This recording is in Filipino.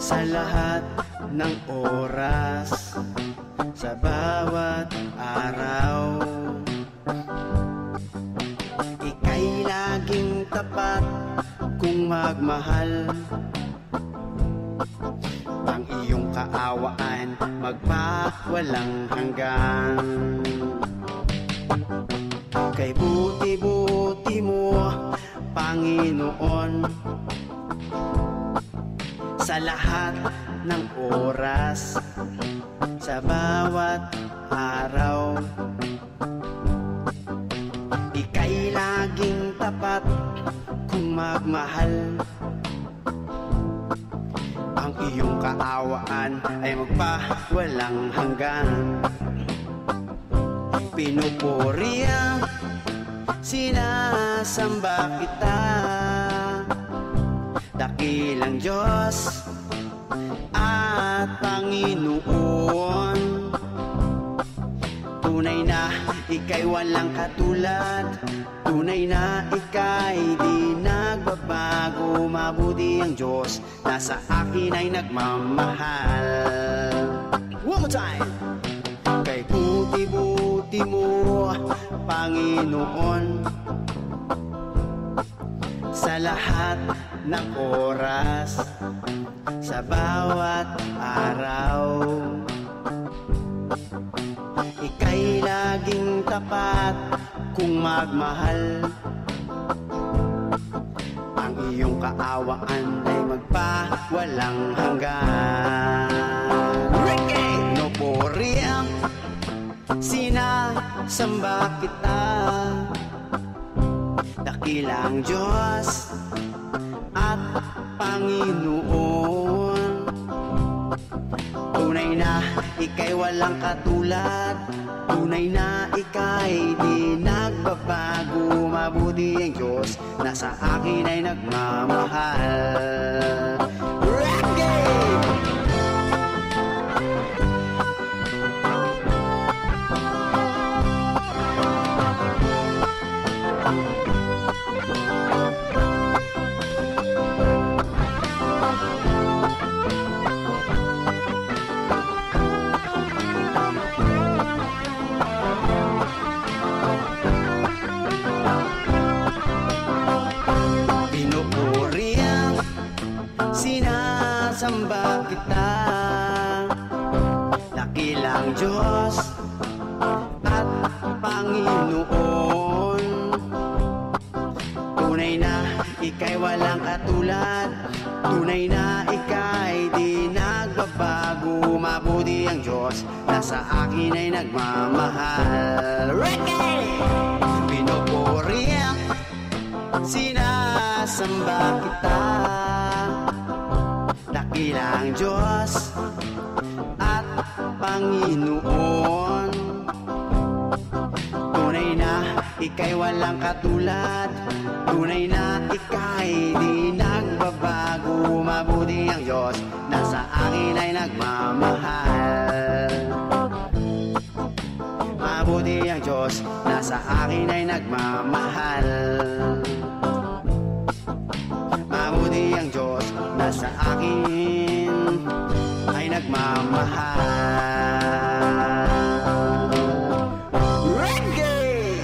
sa lahat ng oras, sa bawat araw. Ika'y laging tapat kung magmahal. Ang iyong kaawaan magpawalang hanggan. Kay buti-buti mo, Panginoon, sa lahat ng oras, sa bawat araw. Ika'y laging tapat kung magmahal. Ang iyong kaawaan ay magpawalang hanggan. Pinupuri ang sinasamba kita, dakilang Diyos at Panginoon. Tunay na ika'y walang katulad, tunay na ika'y di nagbabago. Mabuti ang Diyos na sa akin ay nagmamahal. One more time! Kay buti-buti mo, Panginoon, sa lahat ng oras, sa bawat araw. Ika'y laging tapat kung magmahal. Ang iyong kaawaan ay magpawalang hanggan. Pinupuri ang sinasamba kita, dakilang Diyos at Panginoon. Tunay na ika'y walang katulad, tunay na ika'y di nagbabago. Mabuti ang Diyos na sa akin ay nagmamahal. Reggae! Pinupuri ang sinasamba kita, dakilang Diyos at Panginoon. Tunay na ika'y walang katulad, tunay na ika'y di nagbabago. Mabuti ang Diyos na sa akin ay nagmamahal. Reggae! Pinupuri ang sinasamba kita, dakilang Diyos at Panginoon. Tunay na ika'y walang katulad, tunay na ika'y di nagbabago. Mabuti ang Diyos na sa akin ay nagmamahal. Mabuti ang Diyos na sa akin ay nagmamahal. Mabuti ang Diyos na sa akin ay nagmamahal. Reggae!